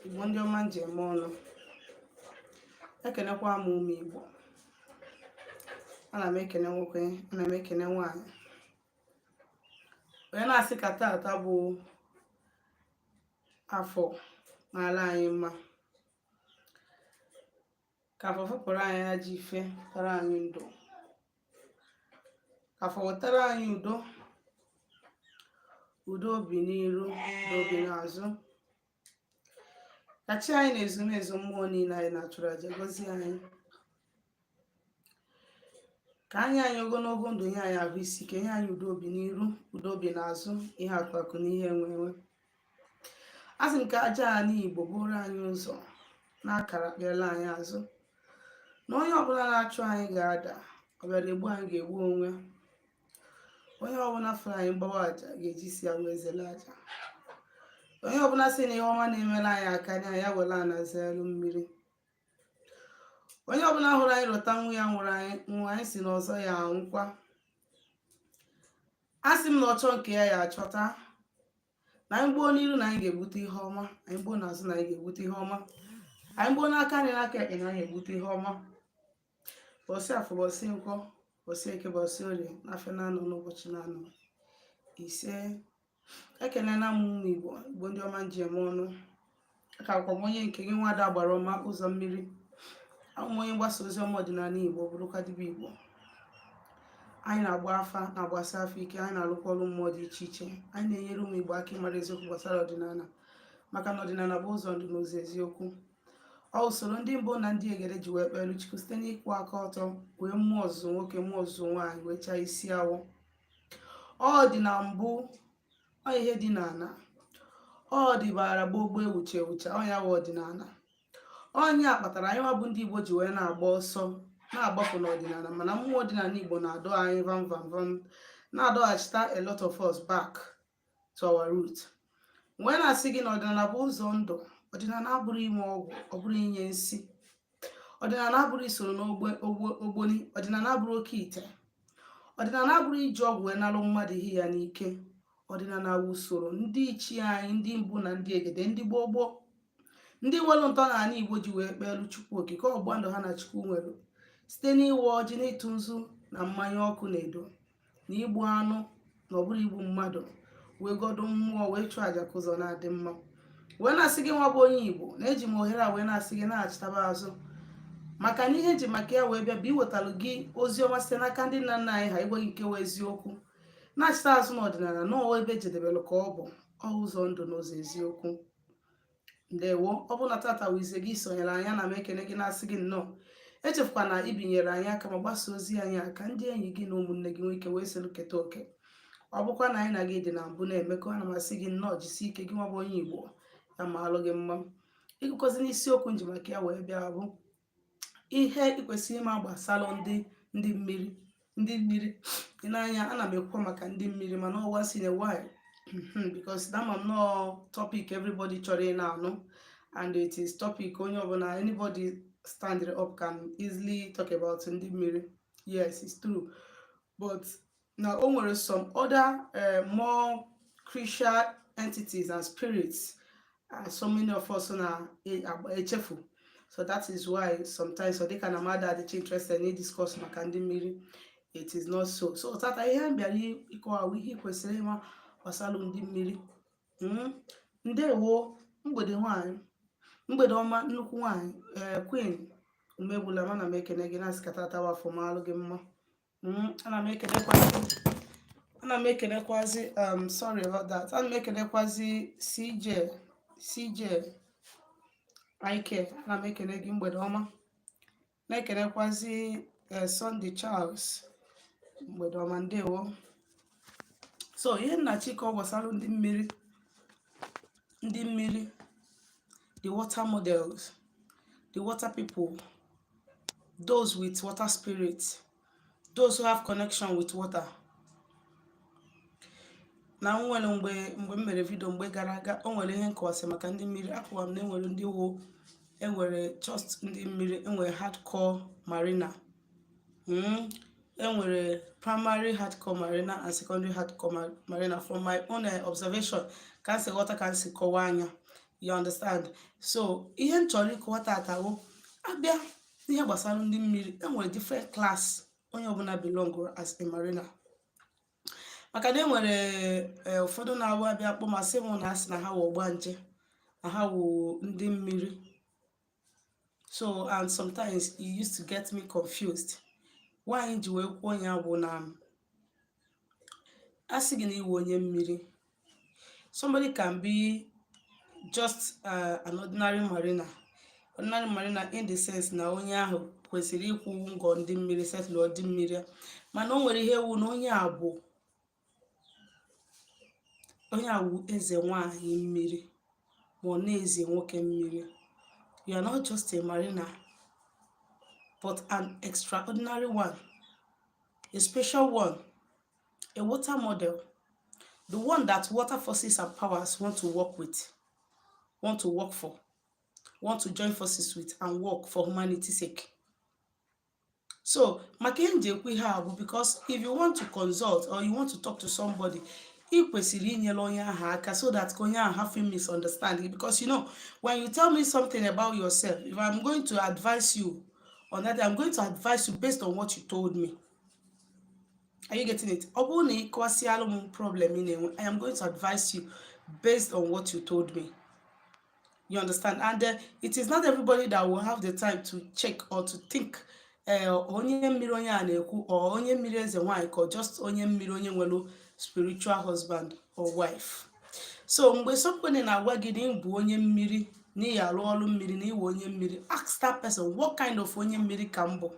Igbo ndị ọma njem ọnụ, ekenekwa m ụmụ Igbo. Ana m ekene nwoke, ana m ekene nwaanyị. Onye na-asị ka tata bụ afọ n'ala anyị mma, ka afọ fepụrụ anyị ajọ ife, tara anyị ndụ, ka afọ wetara anyị udo obi n'iru, udo obi n'azụ. Ka chi anyị na-ezumezu mmụọ niile anyị na-achụrụ aja gọzie anyị, ka anyị ogologo ndụ, nye anyị ahụ isi ike, nye anyị udo obi n'iru, udo obi n'azụ, ihe akụakụ na ihe enwe. A sị m ka aja anyị Igbo bụrụ anyị ụzọ na-akara kpịala anyị azụ, na onye ọbụla na-achụ anyị ga-ada, ọ bịara egbu anyị ga-egbu onwe. Onye ọbụla fụrụ anyị mgbawa aja ga-eji si ya wee zele aja. Onye ọbụla sị na ihe ọma na-emela anyị aka anya ya were anazi elu mmiri. Onye ọbụla hụrụ anyị lọta nwa ya nwụrụ anyị si n'ọzọ ya anwụkwa. A sị m na ọchọ nke ya ya achọta, na anyị gbuo n'iru na anyị ga-egbute ihe ọma, anyị gbuo n'azụ na anyị ga-egbute ihe ọma, anyị gbuo n'aka anyị n'aka ekpe na anyị egbute ihe ọma. Bọsị afọ, bọsị nkwọ, bọsị eke, bọsị orie, n'afọ na-anọ n'ụbọchị na-anọ ise. Ekelela m ụmụ Igbo, Igbo ndị ọma njem ọnụ. Aka akwụkwọ m onye nke gị nwada gbara ọma ụzọ mmiri. Abụ m onye mgbasa ozi ọma ọdịnala Igbo, bụrụkwa dibịa Igbo. Anyị na-agba afa, na-agbasa afọ ike, anyị na-alụkwa ọrụ mmụọ dị iche iche. Anyị na-enyere ụmụ Igbo aka ịmara eziokwu gbasara ọdịnala, maka na ọdịnala bụ ụzọ ndụ na ụzọ eziokwu. Ọ usoro ndị mbụ na ndị egede ji wee kpelu Chukwu site n'ịkwụ aka ọtọ, wee mmụọ ọzụzụ nwoke, mmụọ ọzụzụ nwaanyị, wee chaa isi awọ. Ọ dị na mbụ, ọ ihe dị n'ala, ọ dịbara gbogbo ewuche ewuche, ọ ya wụ ọdịnala. Onye a kpatara anyị nwa bụ ndị Igbo ji wee na-agba ọsọ, na-agbapụ n'ọdịnala, mana mmụọ ọdịnala Igbo na-adọ anyị vam vam vam, na-adọghachita a lot of us back to our root. Wee na-asị gị na ọdịnala bụ ụzọ ndụ. Ọdịnala abụrụ ime ọgwụ, ọ bụrụ inye nsị. Ọdịnala abụrụ isoro n'ogboni. Ọdịnala abụrụ oke ite. Ọdịnala abụrụ iji ọgwụ wee nalụ mmadụ ihe ya n'ike. Ọdịnala bụ usoro ndị ichie anyị, ndị mbụ na ndị egede, ndị gboo gboo, ndị nwere ntọ n'ala Igbo ji wee kpelu Chukwu okike ọgbụgba ndụ ha na Chukwu nwere, site n'iwe ọjị, n'ịtụ nzu na mmanya ọkụ na edo, na igbu anụ, na ọ bụrụ igbu mmadụ, wee godo mmụọ, wee chụọ aja ka ụzọ na-adị mma. Wee na-asị gị nwa bụ onye Igbo, na-eji m ohere a wee na-asị gị na-achịtaba azụ, maka na ihe ji maka ya wee bịa bụ iwetalụ gị ozi ọma site n'aka ndị nna nna anyị ha, igwe gị nke wee eziokwu, na-achịta azụ n'ọdịnala na ọwa ebe jedebelụ ka ọ bụ ụzọ ndụ na ụzọ eziokwu. Ndewo. Ọ bụ na tata wize gị sonyere anyị, na m ekene gị na-asị gị nnọọ. Echefukwa na ibinyere anyị aka ma gbasa ozi anyị aka, ndị enyi gị na ụmụnne gị nwee ike wee soro keta oke. Ọ bụkwa na anyị na gị dị na mbụ na-emekọ, ana m asị gị nnọọ, jisi ike gị nwa bụ onye Igbo, ya ma alụ gị mma. Ịgụkọzi n'isiokwu nji maka ya wee bịa bụ ihe ikwesịrị ịma gbasara ndị mmiri. Ndị mmiri dị n'anya, ana m ekwu maka ndị mmiri, mana ọwa si na why because that am not topic everybody chọrọ ị na-anụ, and it is topic onye ọbụla, anybody stand up can easily talk about ndị mmiri. Yes, it's true, but now o nwere some other more crucial entities and spirits, so many of us na-echefu. So that is why sometimes so they can amada dị interested in discuss maka ndị mmiri. It is not so. So tata ihe m bịara ịkọwa ihe kwesịrị ịma gbasara ndị mmiri. Ndewo, mgbede nwanyị, mgbede ọma, nnukwu nwanyị, Queen Umegbula, mana m ekene gị na-asị ka tata wafọ ma alụ gị mma. Ana m ekenekwazi sorry about that. Ana m ekenekwazi CJ Ike, ana m ekene gị mgbede ọma. Na-ekenekwazi Sunday Charles, mgbede ọma, ndewo. So ihe nna chika gbasara ndị mmiri, the water models, the water people, those with water spirits, those who have connection with water. Na nwere mgbe m mere video mgbe gara aga, o nwere ihe nkọwasị maka ndị mmiri. Akọwa m na enwere ndị wo, enwere just ndị mmiri, enwere hardcore marina, enwere primary hardcore marina and secondary hardcore marina. From my own observation, ka nsi ghọta, ka nsi kọwa anya, You understand? So ihe m chọrọ ịkọwa tata bụ abịa n'ihe gbasara ndị mmiri, enwere different class onye ọbụla belong as a marina. Maka na enwere ụfọdụ na-awụ abịa akpọmasị m na asị na ha wụ ọgbanje, na ha wụ ndị mmiri. So and sometimes it used to get me confused. Nwaanyị ji wee kwuo ya bụ na asị gị na iwu onye mmiri, somebody can be just an ordinary marina. Ordinary marina in the sense na onye ahụ kwesịrị ịkwụ ngọ ndị mmiri, settle ndị mmiri, mana o nwere ihe ewu na onye a bụ eze nwaanyị mmiri ma ọ na-eze nwoke mmiri. You are not just a marina, but an extraordinary one, a special one, a water model, the one that water forces and powers want to work with, want to work for, want to join forces with and work for humanity's sake. So maka ihe ekwu ihe a bụ because if you want to consult or you want to talk to somebody, ị kwesịrị inyere onye ahụ aka so that onye ahụ have a misunderstanding. Because you know, when you tell me something about yourself, if I'm going to advise you on that, I'm going to advise you based on what you told me. Are you getting it? Ọ bụrụ na ịkọwasịalụ m problem ị na-enwe, I am going to advise you based on what you told me. You understand? And it is not everybody that will have the time to check or to think onye mmiri onye a na-ekwu, or onye mmiri eze nwaanyị, or just onye mmiri onye nwere spiritual husband or wife. So mgbe somebody na-agwa gị na ịbụ onye mmiri, na ị arụ ọrụ mmiri, na iwe onye mmiri, ask that person, what kind of onye mmiri ka m bụ?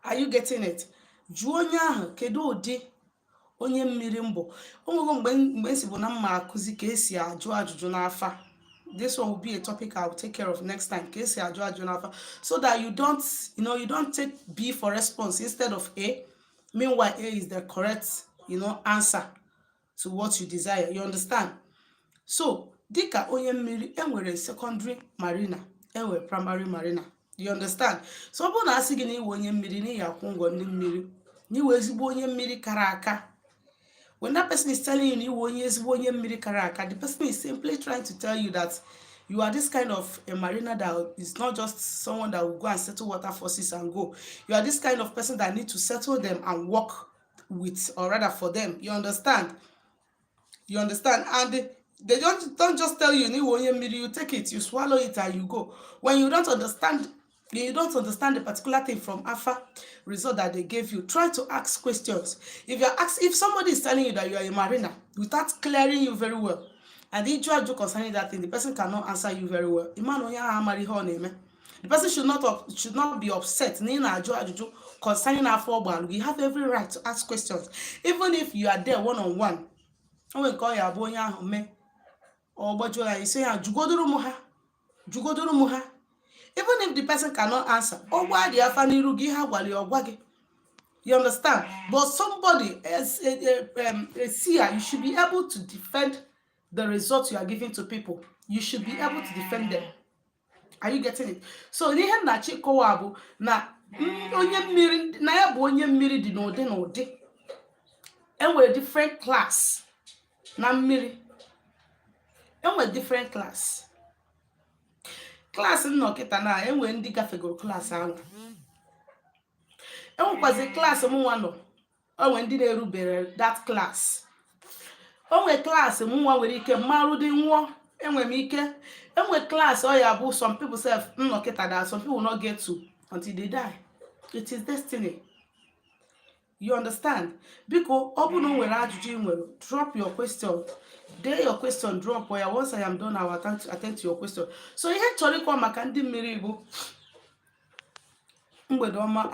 Are you getting it? Jụọ onye ahụ kedu ụdị onye mmiri mbụ. Onwego mgbe nsi bụ na mma akụzi ka esi ajụ ajụjụ n'afa. This one will be a topic I'll take care of next time. Ka esi ajụ ajụjụ n'afa, so that you don't take B for response instead of A. Meanwhile, A is the correct, answer to what you desire. You understand? So dịka onye mmiri, enwere secondary marina, enwere primary marina. You understand? So ọ bụrụ na asị gị na iwe onye mmiri, na ya akwụ ngọ ndị mmiri, na iwe ezigbo onye mmiri kara aka, when that person is telling you na iwe onye ezigbo onye mmiri kara aka, the person is simply trying to tell you that you are this kind of a marina that is not just someone that will go and settle water forces and go. You are this kind of person that need to settle them and work with, or rather for them. You understand? You understand? And they don't just tell you, you take it, you swallow it, and you go. When you don't understand the particular thing from alpha result that they gave you, try to ask questions. If somebody is telling you that you are a marina without clearing you very well, and if you are concerning that thing, the person cannot answer you very well. The person should not be upset concerning our forward. You have every right to ask questions, even if you are there one-on-one. Even if the person cannot answer, you understand? But somebody as a seer, you should be able to defend the results you are giving to people. You should be able to defend them. Are you getting it? So ihe na chikowa bụ na onye mmiri na ya bụ onye mmiri dị n'ụdị. Enwere different class na mmiri. Enwere different class. Class nnọkịta na enwere ndị gafegoro class ahụ. Enwekwazi class mụnwa nọ. Enwere ndị na-erubere that class. Onwe class mụnwa nwere ike mmarụ dị nwụọ. Enwe class ya bụ some people say nnọkịta that some people will not get to until they die. It is destiny. You understand? Biko ọ bụ na nwere ajụjụ ị nwere, drop your question. Dare your question, drop or once I am done, I will attend to your question. So ihe chọrọ ịkọ maka ndị mmiri bụ mgbede ọma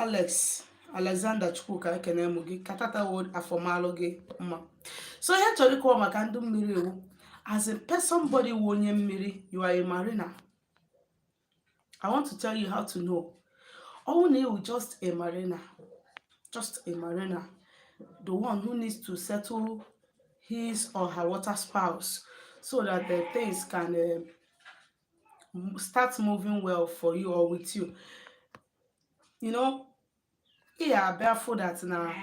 Alexander Chukwuka ekene mụ gị katata word afọmalụ gị mma. So ihe chọrọ ịkọ maka ndị mmiri bụ, as a person body onye mmiri, you are a marina. I want to tell you how to know. All you just a marina, the one who needs to settle his or her water spouse so that the things can start moving well for you or with you. Yeah, barefoot that now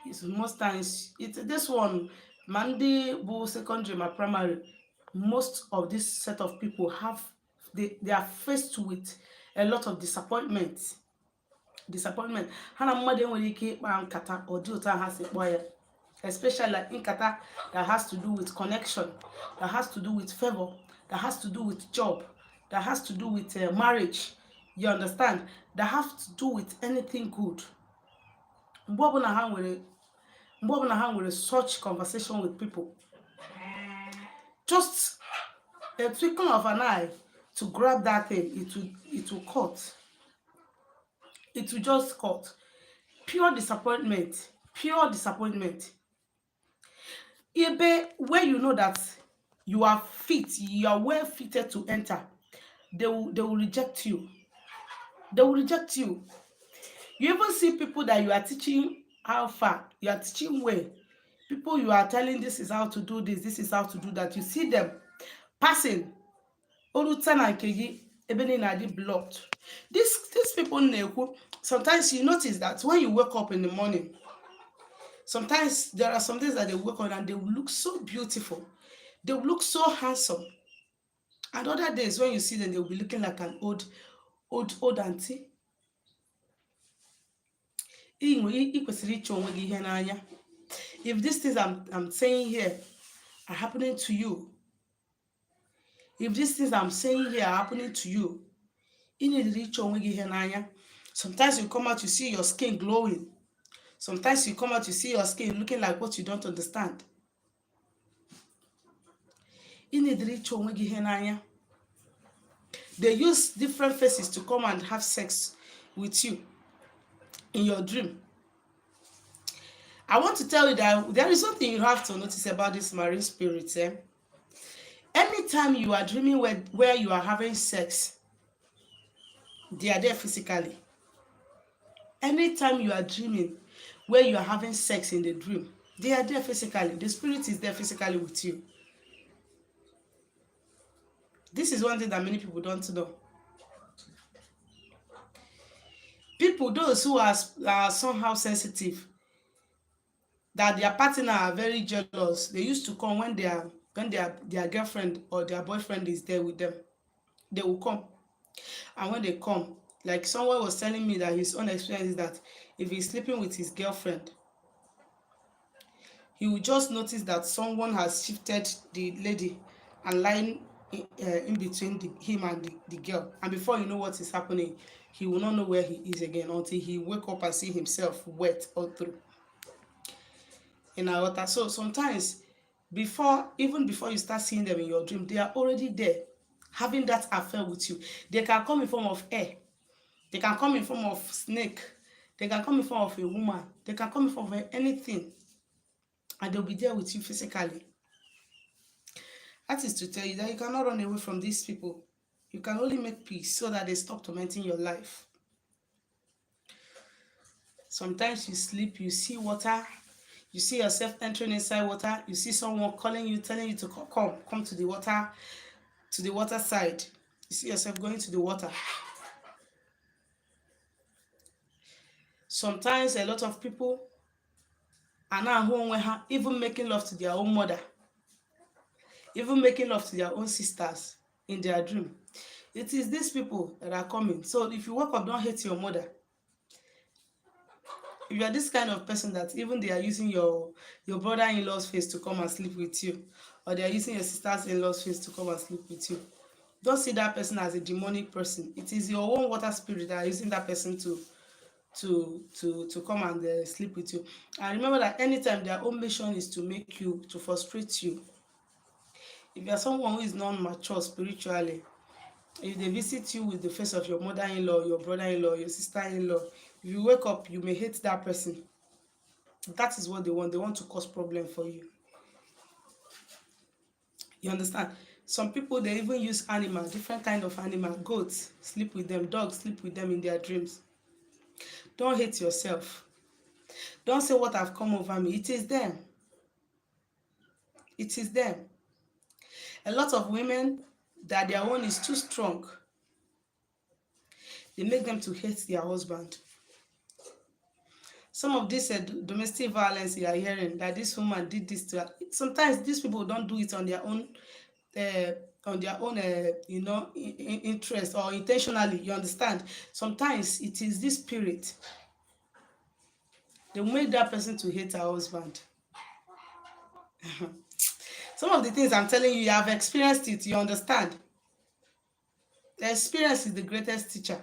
is most times this one Monday bu secondary, my primary. most of this set of people they are faced with a lot of disappointment. Ha na mmadụ enwere ike ịkpa nkata ọ dị otu ha si kpọọ ya, especially like nkata that has to do with connection, that has to do with favor, that has to do with job, that has to do with marriage, you understand, that have to do with anything good. Mgbe ọbụla ha nwere such conversation with people, just a twinkle of an eye to grab that thing, it will cut. It will just cut. Pure disappointment. Pure disappointment. Ebe, where you know that you are fit, you are well fitted to enter, they will reject you. They will reject you. You even see people that you are teaching how far, you are teaching well. People you are telling this is how to do this is how to do that. You see them passing. Blocked. These people, sometimes you notice that when you wake up in the morning, sometimes there are some days that they wake up and they will look so beautiful. They will look so handsome. And other days when you see them, they will be looking like an old auntie. If these things I'm saying here are happening to you, if these things I'm saying here are happening to you, sometimes you come out, you see your skin glowing. Sometimes you come out, you see your skin looking like what you don't understand. They use different faces to come and have sex with you in your dream. I want to tell you that there is something you have to notice about this marine spirit. Anytime you are dreaming where you are having sex, they are there physically. Anytime you are dreaming where you are having sex in the dream, they are there physically. The spirit is there physically with you. This is one thing that many people don't know. People, those who are somehow sensitive, that their partner are very jealous, they used to come when their girlfriend or their boyfriend is there with them. They will come. And when they come, like someone was telling me that his own experience is that if he's sleeping with his girlfriend, he will just notice that someone has shifted the lady and lying in between him and the girl. And before you know what is happening, he will not know where he is again until he wake up and see himself wet all through in our water. So sometimes even before you start seeing them in your dream, they are already there having that affair with you. They can come in form of air, they can come in form of snake, they can come in form of a woman, they can come in form of anything, and they'll be there with you physically. That is to tell you that you cannot run away from these people. You can only make peace so that they stop tormenting your life. Sometimes you sleep, you see water, you see yourself entering inside water, you see someone calling you, telling you to come to the water side. You see yourself going to the water. Sometimes a lot of people are now even making love to their own mother, even making love to their own sisters in their dream. It is these people that are coming. So if you wake up, don't hate your mother. If you are this kind of person that even they are using your brother-in-law's face to come and sleep with you, or they are using your sister's-in-law's face to come and sleep with you, don't see that person as a demonic person. It is your own water spirit that are using that person to come and sleep with you. And remember that anytime their own mission is to frustrate you. If you are someone who is non-mature spiritually, if they visit you with the face of your mother-in-law, your brother-in-law, your sister-in-law, if you wake up, you may hate that person. That is what they want. They want to cause problem for you. You understand? Some people, they even use animals, different kind of animal, goats, sleep with them, dogs, sleep with them in their dreams. Don't hate yourself. Don't say what have come over me. It is them. It is them. A lot of women, that their own is too strong, they make them to hate their husband. Some of this domestic violence you are hearing, that this woman did this to her, sometimes these people don't do it on their own on their own, interest or intentionally. You understand? Sometimes it is this spirit. They will make that person to hate her husband. Some of the things I'm telling you, you have experienced it. You understand? The experience is the greatest teacher.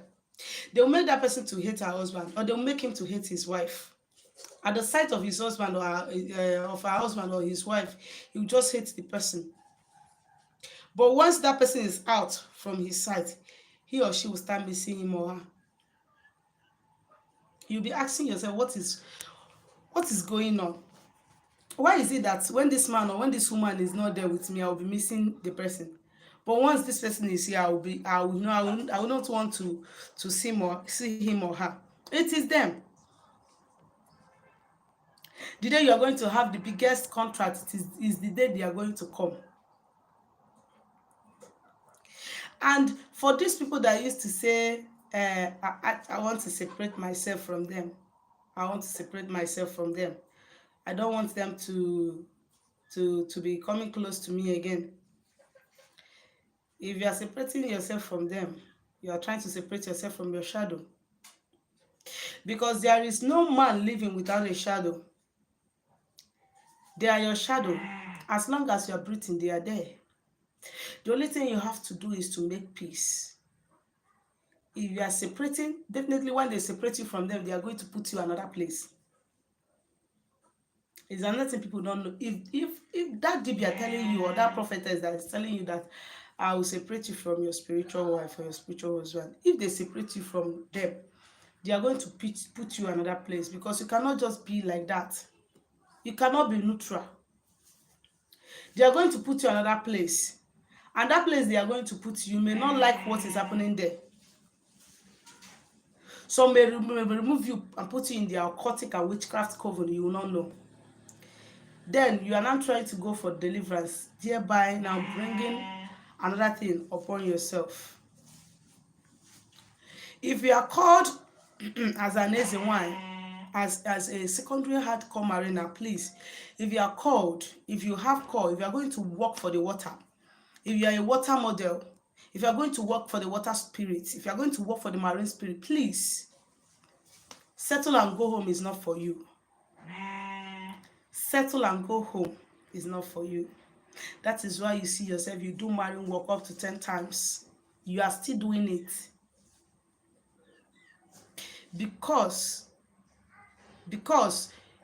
They will make that person to hate her husband, or they will make him to hate his wife. At the sight of his husband or of her husband or his wife, he will just hate the person. But once that person is out from his sight, he or she will start missing him or her. You'll be asking yourself, what is going on? Why is it that when this man or when this woman is not there with me, I'll be missing the person? But once this person is here, I will not want to see him or her. It is them. The day you are going to have the biggest contract is the day they are going to come. And for these people that used to say, I want to separate myself from them. I want to separate myself from them. I don't want them to be coming close to me again. If you are separating yourself from them, you are trying to separate yourself from your shadow. Because there is no man living without a shadow. They are your shadow. As long as you are breathing, they are there. The only thing you have to do is to make peace. If you are separating, definitely when they separate you from them, they are going to put you another place. It's another thing people don't know. If that dibia telling you, or that prophetess that is telling you that I will separate you from your spiritual wife or your spiritual husband, if they separate you from them, they are going to put you another place, because you cannot just be like that. You cannot be neutral. They are going to put you another place, and that place they are going to put you may not like what is happening there. Some may remove you and put you in their occultic and witchcraft coven. You will not know. Then you are now trying to go for deliverance, thereby now bringing another thing upon yourself. If you are called as an Ezewine, as a secondary hardcore mariner, please, if you are called, if you have called, if you are going to work for the water, if you are a water model, if you are going to work for the water spirit, if you are going to work for the marine spirit, please, settle and go home is not for you. Settle and go home is not for you. That is why you see yourself, you do marine work up to 10 times. You are still doing it. Because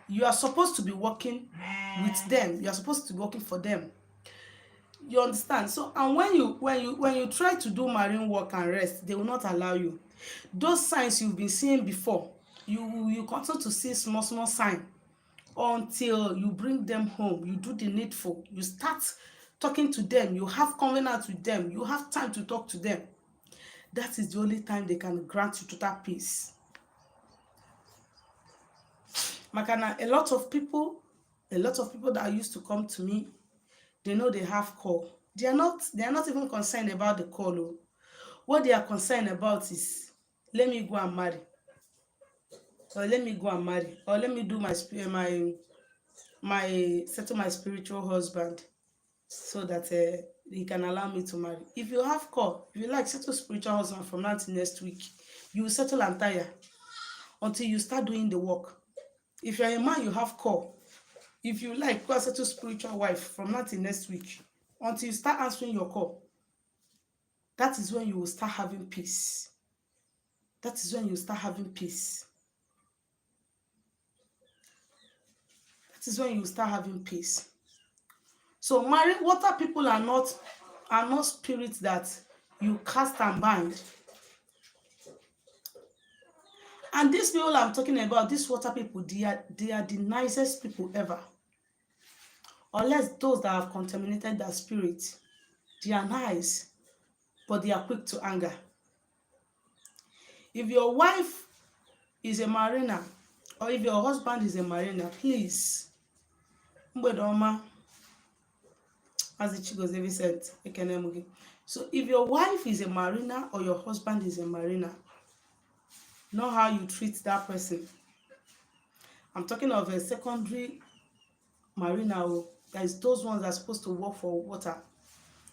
you are supposed to be working with them. You are supposed to be working for them. You understand? So, and when you try to do marine work and rest, they will not allow you. Those signs you've been seeing before, you continue to see small signs until you bring them home. You do the needful. You start talking to them. You have covenant with them. You have time to talk to them. That is the only time they can grant you total peace. Makana, a lot of people that used to come to me, they know they have call. They are not even concerned about the call. Oh. What they are concerned about is, let me go and marry, or let me go and marry, or let me do my settle my spiritual husband, so that he can allow me to marry. If you have call, if you like settle spiritual husband from now to next week, you will settle and tire until you start doing the work. If you're a man, you have call. If you like, go and settle spiritual wife from now till next week until you start answering your call. That is when you will start having peace. That is when you start having peace. That is when you start having peace. So marine water people are not spirits that you cast and bind. And these people I'm talking about, these water people, they are the nicest people ever. Unless those that have contaminated their spirit. They are nice, but they are quick to anger. If your wife is a mariner, or if your husband is a mariner, please, as the Chigozevi said, so if your wife is a mariner or your husband is a mariner, know how you treat that person. I'm talking of a secondary mariner. That is those ones that are supposed to work for water.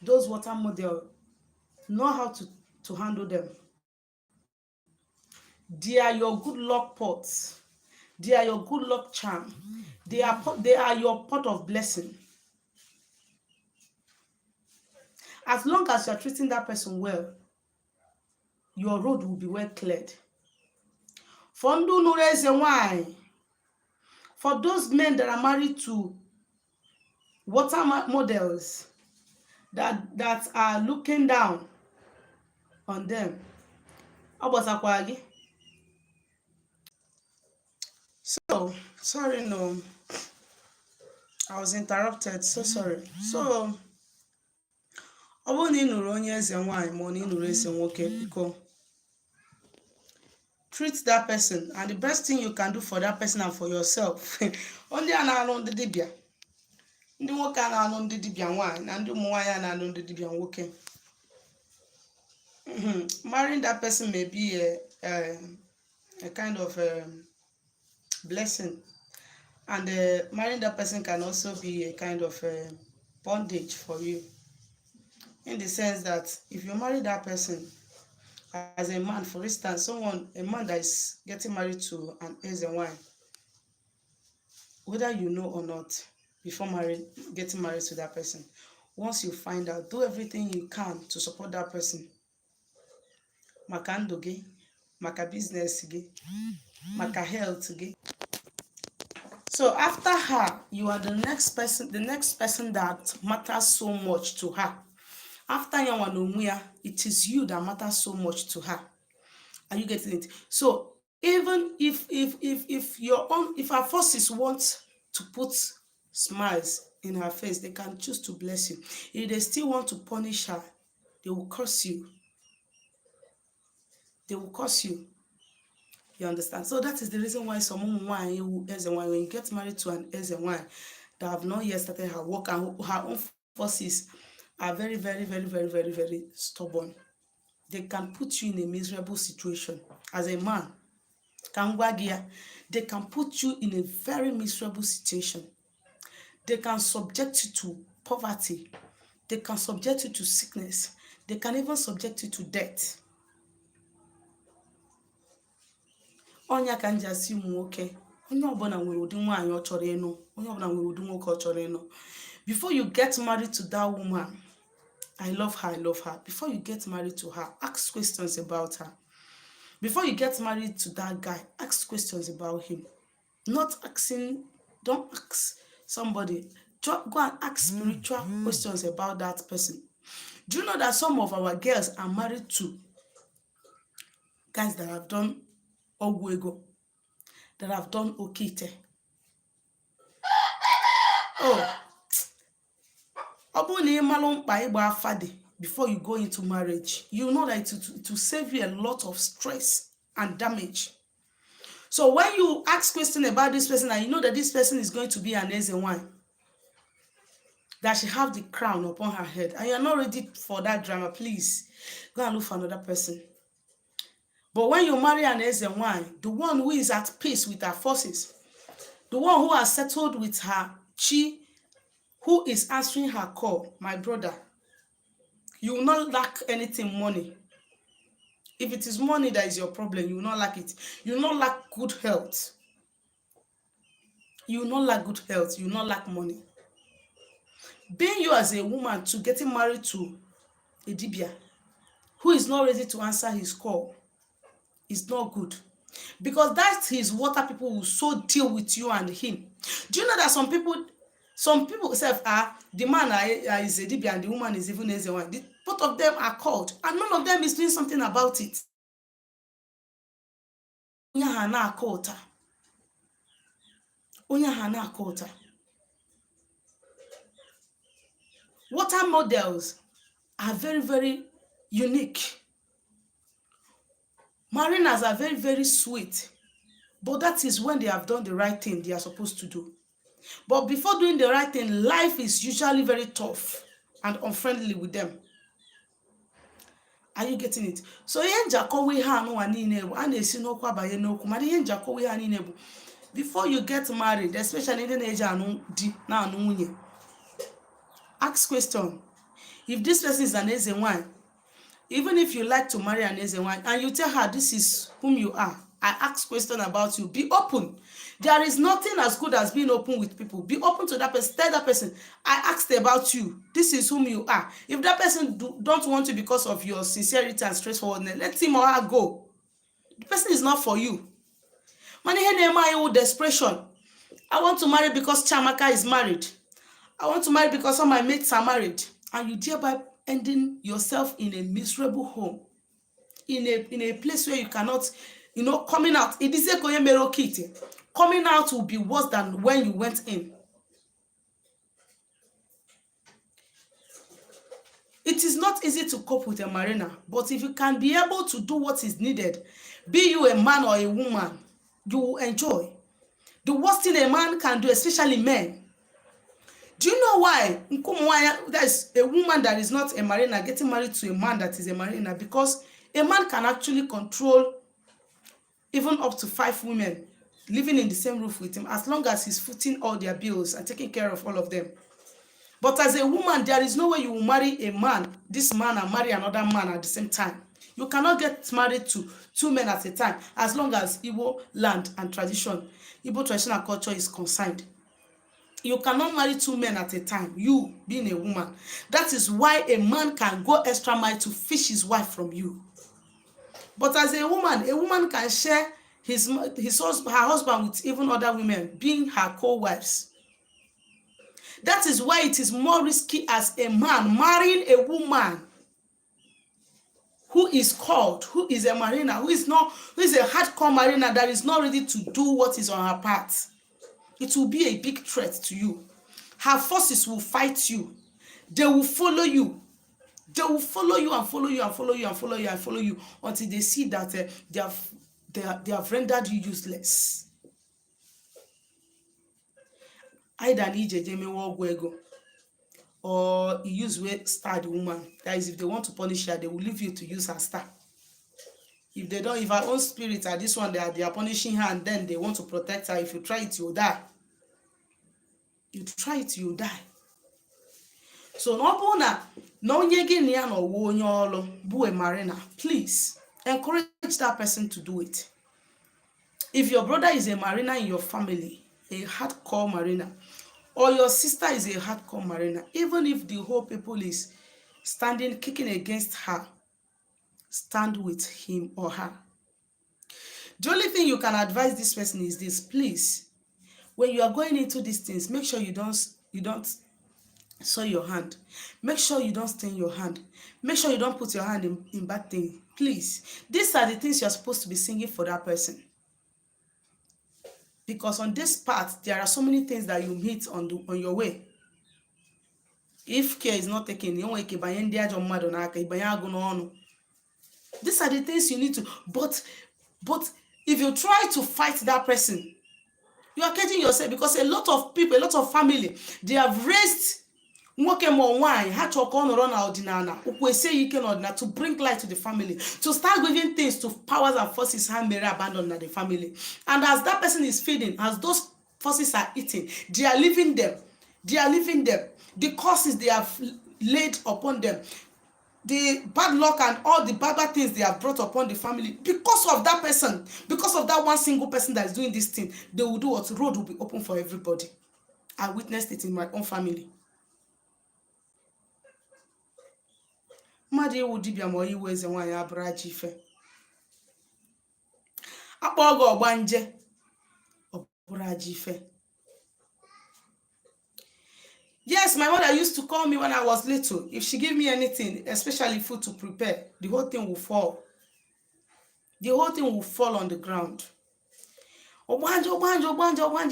those water model know how to handle them. They are your good luck pots. They are your good luck charm. They are your pot of blessing. As long as you're treating that person well, your road will be well cleared. For ndu nuru eze nwanyị, for those men that are married to water models that are looking down on them, ọgbọsakwara gị. So sorry, no, I was interrupted, so sorry. So ọ bụrụ na ị nụrụ onye eze nwanyị ma na ị nụrụ eze nwoke, biko treat that person, and the best thing you can do for that person and for yourself. Only a na-alụ ndị dibịa, ndị nwoke a na-alụ ndị dibịa nwanyị na ndị ụmụ nwaanyị a na-alụ ndị dibịa nwoke. Marrying that person may be a kind of blessing, and marrying that person can also be a kind of bondage for you, in the sense that if you marry that person as a man, for instance, a man that is getting married to an Eze wine, whether you know or not, before getting married to that person, once you find out, do everything you can to support that person. Maka ndụ gị, maka business gị, maka health gị. So after her, you are the next person that matters so much to her. After Yawanomia, it is you that matters so much to her. Are you getting it? So even if our forces want to put smiles in her face, they can choose to bless you. If they still want to punish her, they will curse you. They will curse you. You understand? So that is the reason why when you get married to an Eze wine that have not yet started her work, and her own forces are very, very, very, very, very, very stubborn, they can put you in a miserable situation. As a man, they can put you in a very miserable situation. They can subject you to poverty. They can subject you to sickness. They can even subject you to death. Onya ka nji asị ụmụ nwoke, onye ọbụla nwere ụdị nwaanyị ọ chọrọ ịnụ, onye ọbụla nwere ụdị nwoke ọ chọrọ ịnụ. Before you get married to that woman, I love her. Before you get married to her, ask questions about her. Before you get married to that guy, ask questions about him. Don't ask somebody. Go and ask spiritual questions about that person. Do you know that some of our girls are married to guys that have done Ogwego, that have done Okite? Oh, before you go into marriage, you know that to save you a lot of stress and damage. So when you ask questions about this person and you know that this person is going to be an Eze wine, that she have the crown upon her head, and you're not ready for that drama, please go and look for another person. But when you marry an Eze wine, the one who is at peace with her forces, the one who has settled with her chi, who is answering her call, my brother, you will not lack anything money. If it is money that is your problem, you will not lack it. You will not lack good health. You will not lack good health. You will not lack money. Being you as a woman to getting married to a dibia who is not ready to answer his call is not good. Because that is what people will so deal with you and him. Do you know that some people say, the man is a dibia and the woman is even as a one. Both of them are called, and none of them is doing something about it. Water models are very, very unique. Mariners are very, very sweet. But that is when they have done the right thing they are supposed to do. But before doing the right thing, life is usually very tough and unfriendly with them. Are you getting it? So before you get married, especially in the age, ask question. If this person is an Ezenwan, even if you like to marry an Ezenwan and you tell her this is whom you are, I ask question about you, be open. There is nothing as good as being open with people. Be open to that person. Tell that person, I asked about you. This is whom you are. If that person don't want you because of your sincerity and straightforwardness, let him or her go. The person is not for you. Money desperation. I want to marry because Chamaka is married. I want to marry because all my mates are married. And you thereby ending yourself in a miserable home. In a place where you cannot, coming out. It is a coming out will be worse than when you went in. It is not easy to cope with a mariner, but if you can be able to do what is needed, be you a man or a woman, you will enjoy. The worst thing a man can do, especially men. Do you know why? There's a woman that is not a mariner getting married to a man that is a mariner, because a man can actually control even up to 5 women living in the same roof with him, as long as he's footing all their bills and taking care of all of them. But as a woman, there is no way you will marry a man, this man, and marry another man at the same time. You cannot get married to 2 men at a time, as long as Igbo land and tradition, Igbo traditional culture is concerned. You cannot marry 2 men at a time, you being a woman. That is why a man can go extra mile to fish his wife from you. But as a woman can share her husband with even other women, being her co-wives. That is why it is more risky as a man marrying a woman who is called, who is a mariner, who is a hardcore mariner that is not ready to do what is on her part. It will be a big threat to you. Her forces will fight you. They will follow you. They will follow you and follow you and follow you and follow you and follow you until they see that they have rendered you useless. Either ego, or you use star the woman. That is, if they want to punish her, they will leave you to use her star. If her own spirit are this one, they are punishing her, and then they want to protect her. If you try it, you'll die. You try it, you'll die. So a mariner, please encourage that person to do it. If your brother is a mariner in your family, a hardcore mariner, or your sister is a hardcore mariner, even if the whole people is kicking against her, stand with him or her. The only thing you can advise this person is this: please, when you are going into these things, make sure you don't soil your hand. Make sure you don't stain your hand. Make sure you don't put your hand in bad things. Please, these are the things you're supposed to be singing for that person. Because on this path, there are so many things that you meet on your way. If care is not taken, these are the things you need to. But if you try to fight that person, you are catching yourself, because a lot of people, a lot of family, they have raised to bring light to the family, to start giving things to powers and forces may abandon the family. And as that person is feeding, as those forces are eating, they are leaving them. The curses they have laid upon them, the bad luck and all the bad things they have brought upon the family, because of that person, because of that one single person that is doing this thing, they will do what? Road will be open for everybody. I witnessed it in my own family. Mmadụ ewu dibịa ma iwu eze nwaanyị abụrụ aja ife. Akpọ ọgọ ọgbanje ọbụrụ aja ife. Yes, my mother used to call me when I was little. If she gave me anything, especially food to prepare, the whole thing will fall. The whole thing will fall on the ground. Ọgbanje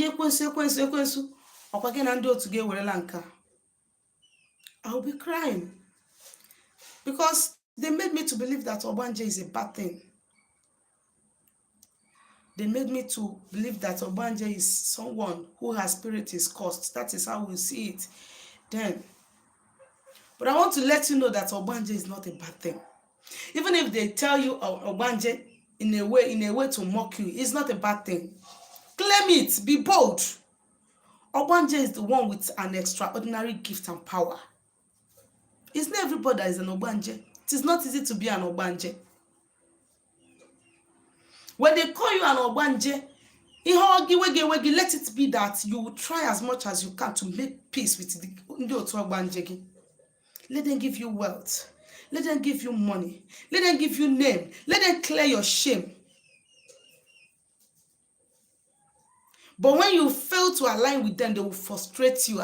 ekwensu. Ọkwa gị na ndị otu gị ewerela nka. I will be crying. Because they made me to believe that Obanje is a bad thing. They made me to believe that Obanje is someone who has spirit is cursed. That is how we see it then. But I want to let you know that Obanje is not a bad thing. Even if they tell you Obanje in a way to mock you, it's not a bad thing. Claim it, be bold. Obanje is the one with an extraordinary gift and power. It's not everybody that is an ogbanje. It is not easy to be an ogbanje. When they call you an ogbanje, let it be that you will try as much as you can to make peace with the ogbanje. Let them give you wealth. Let them give you money. Let them give you name. Let them clear your shame. But when you fail to align with them, they will frustrate you.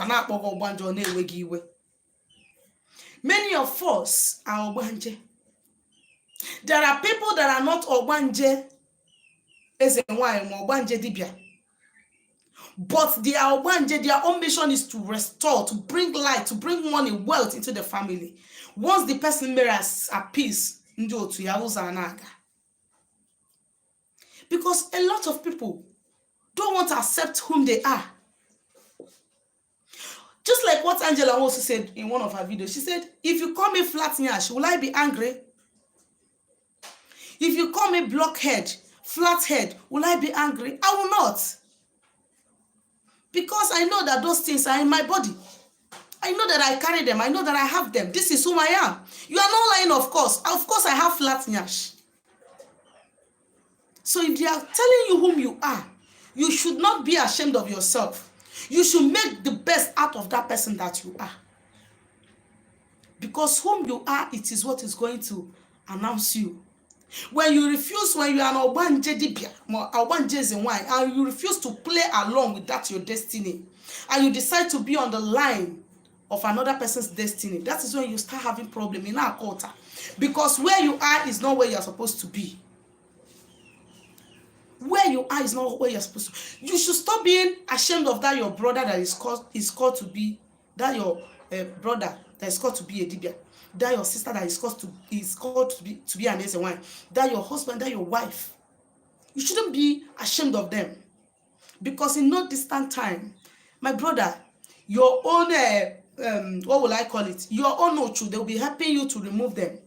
Many of us are ogbanje. There are people that are not ogbanje as a wine ogbanje dibia. But their ogbanje, their own mission is to restore, to bring light, to bring money, wealth into the family. Once the person mirrors a peace, because a lot of people don't want to accept whom they are. Just like what Angela also said in one of her videos. She said, if you call me flat-nyash, will I be angry? If you call me blockhead, flathead, will I be angry? I will not. Because I know that those things are in my body. I know that I carry them. I know that I have them. This is whom I am. You are not lying, of course. Of course, I have flat-nyash. So if they are telling you whom you are, you should not be ashamed of yourself. You should make the best out of that person that you are. Because whom you are, it is what is going to announce you. When you refuse, when you are an ogbanje dibia, and you refuse to play along with that your destiny, and you decide to be on the line of another person's destiny, that is when you start having problem in our culture. Because where you are is not where you are supposed to be. Where you are is not where you're supposed to. You should stop being ashamed of that your brother that is called to be, that your brother that is called to be a dibia, that your sister that is called to be an wine, that your husband, that your wife. You shouldn't be ashamed of them. Because in no distant time, my brother, your own what will I call it? Your own ochu, they will be helping you to remove them.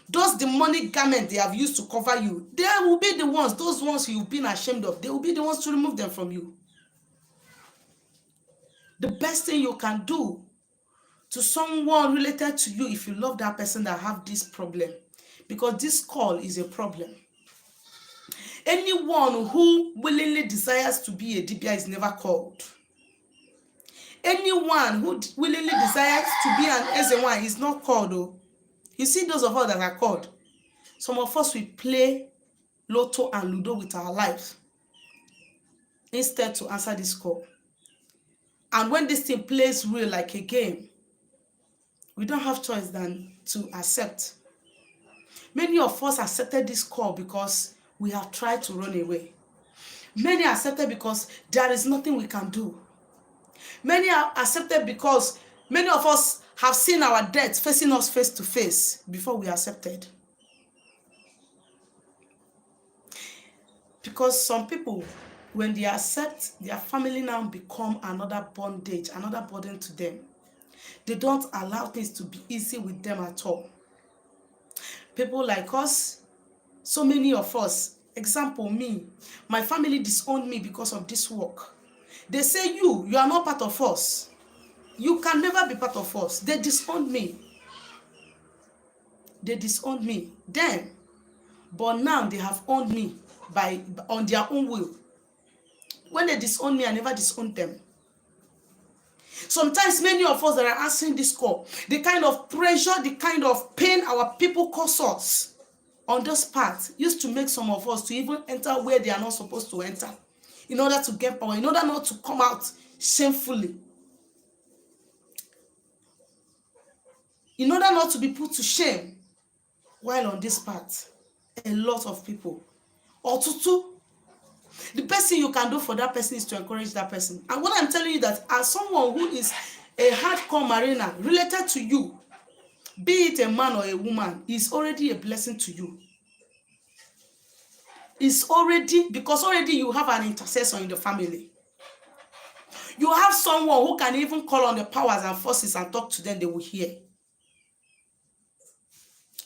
Those demonic garments they have used to cover you, they will be the ones, those ones you've been ashamed of, they will be the ones to remove them from you. The best thing you can do to someone related to you, if you love that person that have this problem, because this call is a problem. Anyone who willingly desires to be a dibia is never called. Anyone who willingly desires to be an Ezewan is not called, though. You see those of us that are called. Some of us, we play Lotto and Ludo with our life instead to answer this call. And when this thing plays real like a game, we don't have choice than to accept. Many of us accepted this call because we have tried to run away. Many accepted because there is nothing we can do. Many are accepted because many of us have seen our death facing us face to face before we accepted. Because some people, when they accept, their family now become another bondage, another burden to them. They don't allow things to be easy with them at all. People like us, so many of us, example me, my family disowned me because of this work. They say you are not part of us. You can never be part of us. They disowned me. They disowned me then, but now they have owned me on their own will. When they disown me, I never disowned them. Sometimes many of us that are answering this call, the kind of pressure, the kind of pain our people cause us on this path used to make some of us to even enter where they are not supposed to enter in order to get power, in order not to come out shamefully, in order not to be put to shame while on this path. A lot of people, or tutu, the best thing you can do for that person is to encourage that person. And what I'm telling you, that as someone who is a hardcore mariner related to you, be it a man or a woman, is already a blessing to you. It's already, because already you have an intercessor in the family. You have someone who can even call on the powers and forces and talk to them, they will hear.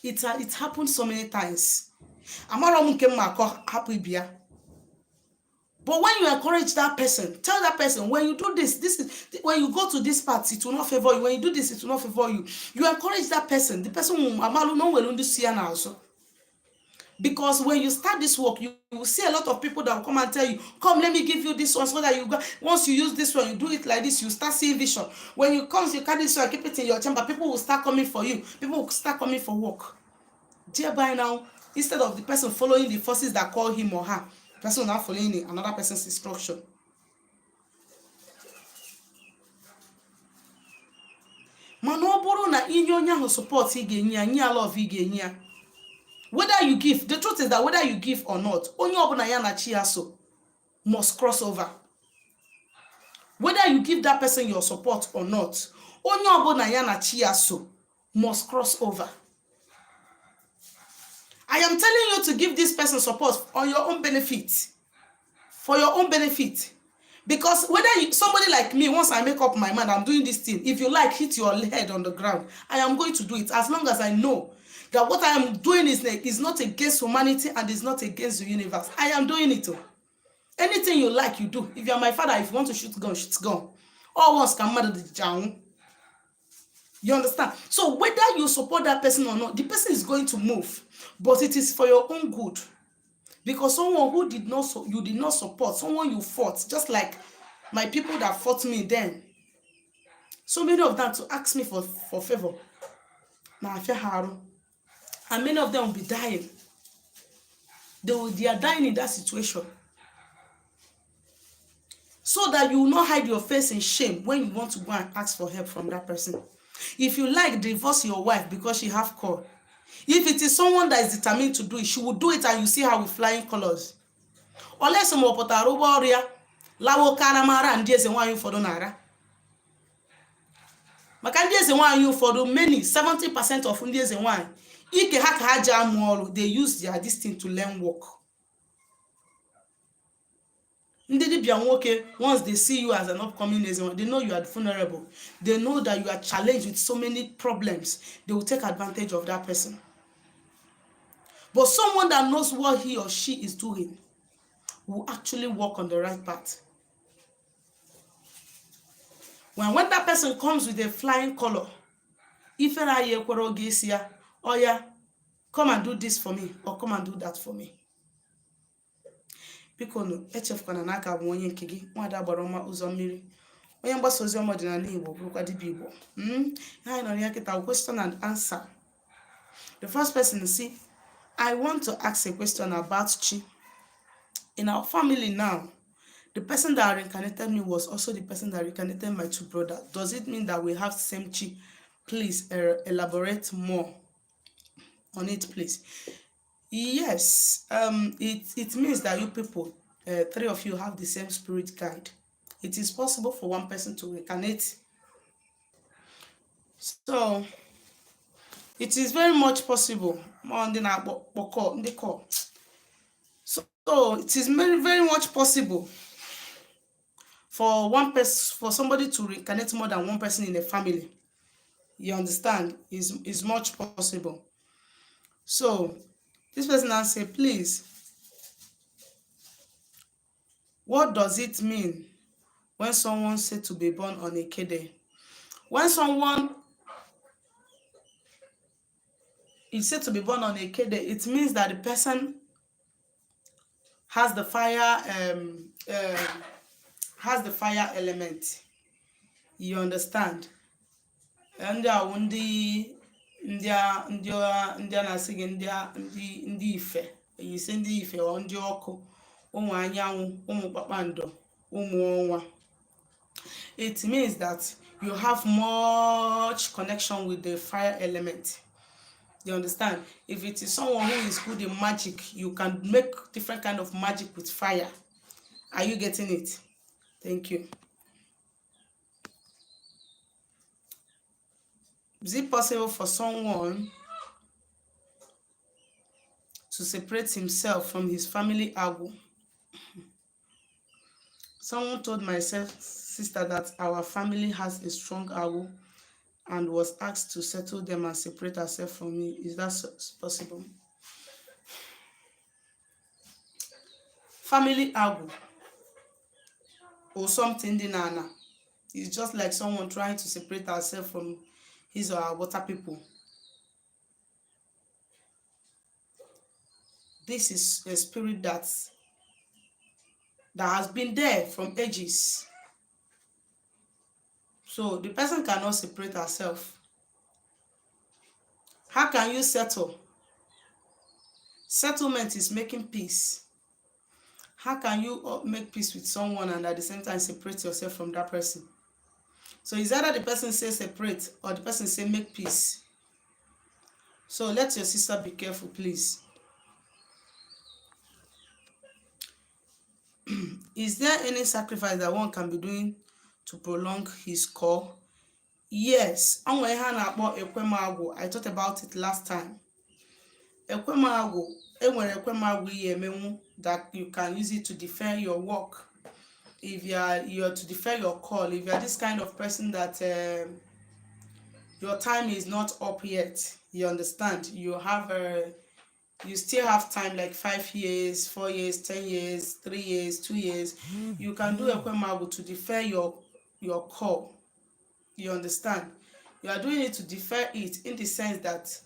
It happened so many times. But when you encourage that person, tell that person, when you do this is when you go to this part, it will not favor you. When you do this, it will not favor you. You encourage that person. The person will also. Because when you start this work, you will see a lot of people that will come and tell you, come, let me give you this one so that you go. Once you use this one, you do it like this, you start seeing vision. When you come, you carry this one, keep it in your chamber, people will start coming for you. People will start coming for work. Thereby now, instead of the person following the forces that call him or her, the person will now following another person's instruction. Mana ọ bụrụ na inye onye ahụ support ị ga-enye ya, nye ya love ị ga-enye ya. Whether you give, the truth is that whether you give or not, onye ọbụla ya na chi ya so must cross over. Whether you give that person your support or not, onye ọbụla ya na chi ya so must cross over. I am telling you to give this person support on your own benefit. For your own benefit. Because whether somebody like me, once I make up my mind, I'm doing this thing, if you like, hit your head on the ground, I am going to do it as long as I know that what I am doing is not against humanity and is not against the universe. I am doing it. Anything you like, you do. If you are my father, if you want to shoot gun, shoot gun. All once can matter the jam. You understand? So whether you support that person or not, the person is going to move. But it is for your own good. Because someone who you did not support, someone you fought, just like my people that fought me then. So many of them to ask me for favor. And many of them will be dying. They are dying in that situation. So that you will not hide your face in shame when you want to go and ask for help from that person. If you like, divorce your wife because she have call. If it is someone that is determined to do it, she will do it and you see her with flying colors. Unless some lawo karamara and eze nwanyi ụfọdụ nara. Maka ndị eze nwanyi ụfọdụ, many 70% of ndị eze nwanyi ike ha ka ha ji amụ ọrụ, they use their this thing to learn work. Ndị dibịa nwoke, once they see you as an upcoming eze nwanyi, they know you are vulnerable. They know that you are challenged with so many problems. They will take advantage of that person. But someone that knows what he or she is doing will actually walk on the right path. When that person comes with a flying color, if oh yeah, come and do this for me, or come and do that for me. Because HF kana naka bụ onye nke gị, nwada gbaroma ụzọ mmiri. Onye mgbasa ozi ọma ọdịnala Igbo bụrụkwa dibịa Igbo. Anyị nọ ya kita question and answer. The first person, see, I want to ask a question about chi. In our family now, the person that reincarnated me was also the person that reincarnated my two brothers. Does it mean that we have the same chi? Please elaborate more on it, please. Yes, it means that you people, three of you have the same spirit guide. It is possible for one person to reincarnate. So, it is very much possible. So it is very, very much possible for one person, for somebody to reincarnate more than one person in a family. You understand? Is much possible. So this person now say, please, what does it mean when someone said to be born on a Kede? When someone is said to be born on a Kede, it means that the person has the fire element. You understand? And ndị na-asị gị ndị ife, you say ndị ife or ndị ọkụ, ụmụ anyanwụ, ụmụ kpakpando, ụmụ ọnwa. It means that you have much connection with the fire element. You understand? If it is someone who is good in magic, you can make different kind of magic with fire. Are you getting it? Thank you. Is it possible for someone to separate himself from his family agu? Someone told my sister that our family has a strong agu and was asked to settle them and separate herself from me. Is that possible? Family agu. or something dị n'ana. It's just like someone trying to separate herself from his or her water people. This is a spirit that has been there from ages. So the person cannot separate herself. How can you settle? Settlement is making peace. How can you make peace with someone and at the same time separate yourself from that person? So it's either the person say separate or the person say make peace. So let your sister be careful, please. Is there any sacrifice that one can be doing to prolong his call? Yes. I talked about it last time. Ekwemagwụ, enwere ekwemagwụ ihe emenwu that you can use it to defend your work. If you're to defend your call, if you're this kind of person that your time is not up yet, you understand, you still have time, like 5 years, 4 years, 10 years, 3 years, 2 years, you can do ekwemagwụ to defend your call. You understand? You are doing it to defer it in the sense that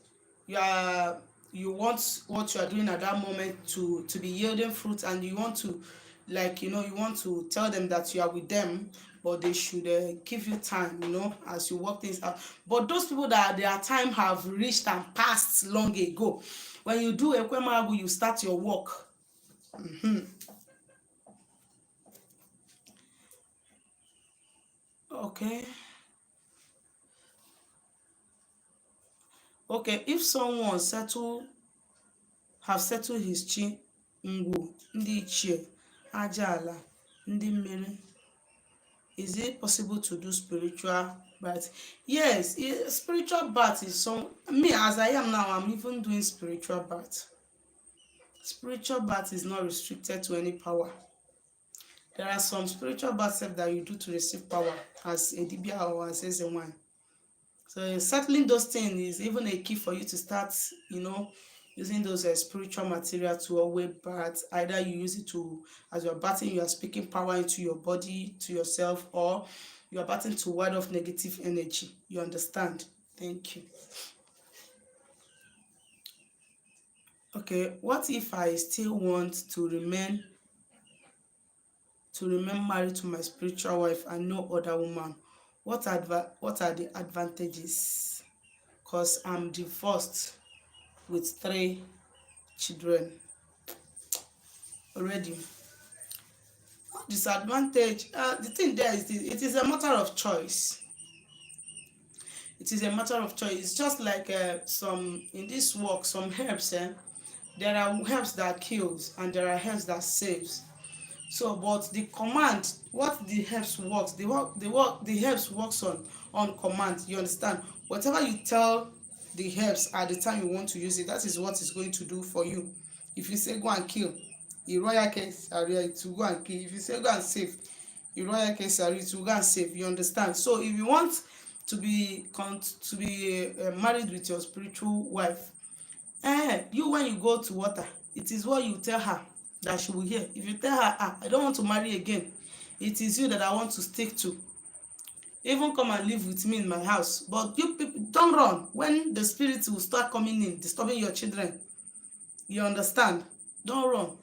you want what you are doing at that moment to be yielding fruit, and you want to, like, you want to tell them that you are with them, but they should give you time, as you work things out. But those people that their time have reached and passed long ago, when you do ekwemagwụ, you start your work. Okay, if someone have settled his chi, ngwu, ndị ichie, aja ala, ndị mmiri, is it possible to do spiritual birth? Yes, spiritual birth is me as I am now, I'm even doing spiritual birth. Spiritual birth is not restricted to any power. There are some spiritual births that you do to receive power, as a dibia or as a one. So settling those things is even a key for you to start, using those spiritual material to always birth. Either you use it to, as you're birthing, you are speaking power into your body, to yourself, or you are birthing to ward off negative energy. You understand? Thank you. Okay, what if I still want to remain married to my spiritual wife and no other woman? What are the advantages? Because I'm divorced with 3 children already. Disadvantage, the thing there is it is a matter of choice. It is a matter of choice. It's just like some in this work, some herbs, there are herbs that kills and there are herbs that saves. So, but the command, what the herbs works, the herbs works on command. You understand? Whatever you tell the herbs at the time you want to use it, that is what it's going to do for you. If you say go and kill, it will go and kill. If you say go and save, it will go and save. You understand? So, if you want to be married with your spiritual wife, you, when you go to water, it is what you tell her that she will hear. If you tell her, I don't want to marry again, it is you that I want to stick to. Even come and live with me in my house. But you people don't run when the spirits will start coming in, disturbing your children. You understand? Don't run.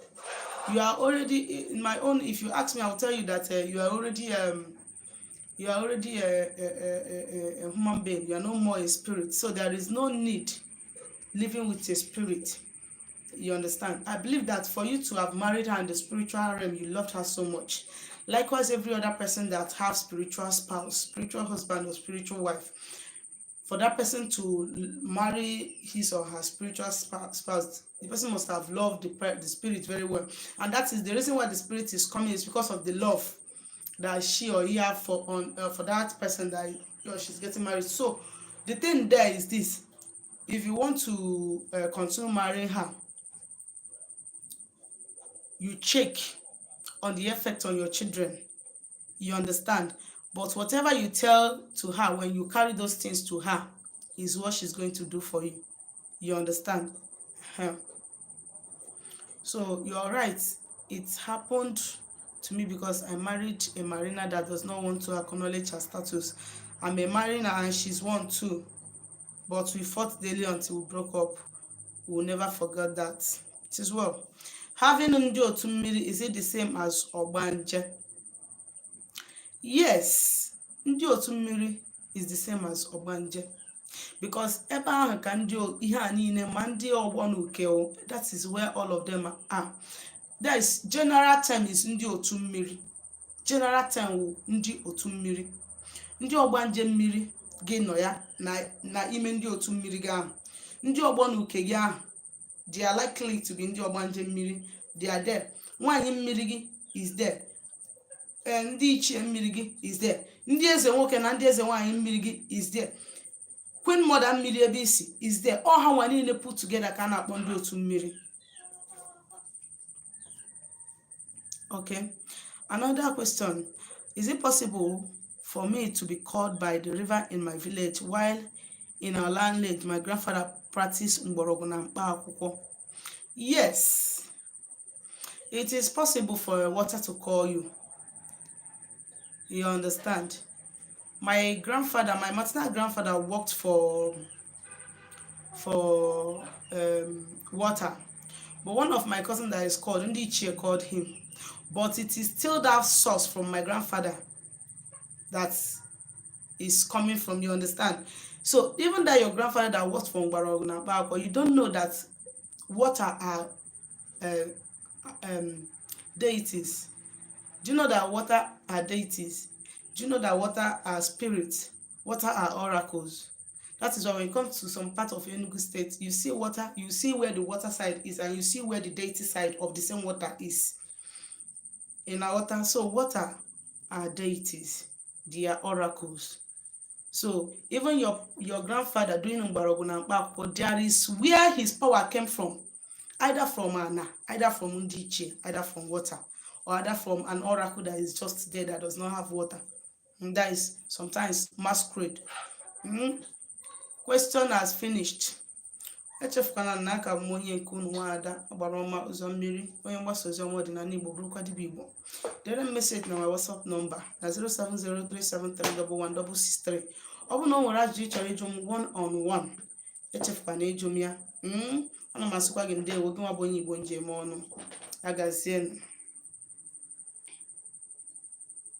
You are already in my own. If you ask me, I'll tell you that you are already a human being. You are no more a spirit. So there is no need living with a spirit. You understand? I believe that for you to have married her in the spiritual realm, you loved her so much. Likewise, every other person that has spiritual spouse, spiritual husband, or spiritual wife, for that person to marry his or her spiritual spouse, the person must have loved the spirit very well. And that is the reason why the spirit is coming, is because of the love that she or he have for that person that she's getting married. So the thing there is this: if you want to continue marrying her, you check on the effect on your children. You understand? But whatever you tell to her, when you carry those things to her, is what she's going to do for you. You understand? So you're right. It happened to me because I married a mariner that does not want to acknowledge her status. I'm a mariner and she's one too, but we fought daily until we broke up. We'll never forget that. It is well. Having ndị otu mmiri, is it the same as ọgbanje? Yes, ndị otu mmiri is the same as ọgbanje, because ebe ahụ ka ndị ihe a niile ma ndị ọgbọ na uke, that is where all of them are. That is general term is ndị otu mmiri. General term ndị otu mmiri. Ndị ọgbanje mmiri gị nọ ya na ime ndị otu mmiri gị ahụ. Ndị ọgbọ na uke gị ahụ, they are likely to be ndị ọgbanje mmiri. They are there. Nwaanyị mmiri gị is there. Ndị ichie mmiri gị is there. Ndị eze nwoke na ndị eze nwaanyị mmiri gị is there. Queen mother mmiri ebe isi is there. All ha nwa niile put together ka a na-akpọ ndị otu mmiri. Okay. Another question. Is it possible for me to be called by the river in my village while in our landlady my grandfather practiced mgbọrọgwụ na mkpa akwụkwọ? Yes. It is possible for a water to call you. You understand? My grandfather, my maternal grandfather worked for water. But one of my cousins that is called Ndichie called him. But it is still that source from my grandfather that is coming from, you understand? So even that your grandfather that worked for Mbaroguna, you don't know that water are deities. Do you know that water are deities? Do you know that water are spirits? Water are oracles. That is why when it comes to some part of Enugu state, you see water, you see where the water side is, and you see where the deity side of the same water is. In our water, so water are deities. They are oracles. So even your grandfather doing Mbaroguna, there is where his power came from. Either from Ana, either from Undiche, either from water, or either from an oracle that is just there that does not have water. And that is sometimes masquerade. Question has finished. Echefukwana na aka m onye nke unu nwaada Agbaroma ụzọ mmiri, onye mgbasa ozi ọma ọdịnala Igbo bụrụkwa dibịa Igbo. Dere m message na my WhatsApp number na 07037316663. Ọ bụ na o nwere ajụjụ ị chọrọ ịjụ m one on one, echefukwana ịjụ m ya. Ana m asịkwa gị ndewo, gị nwa bụ onye Igbo njem ọnụ. Agazienụ.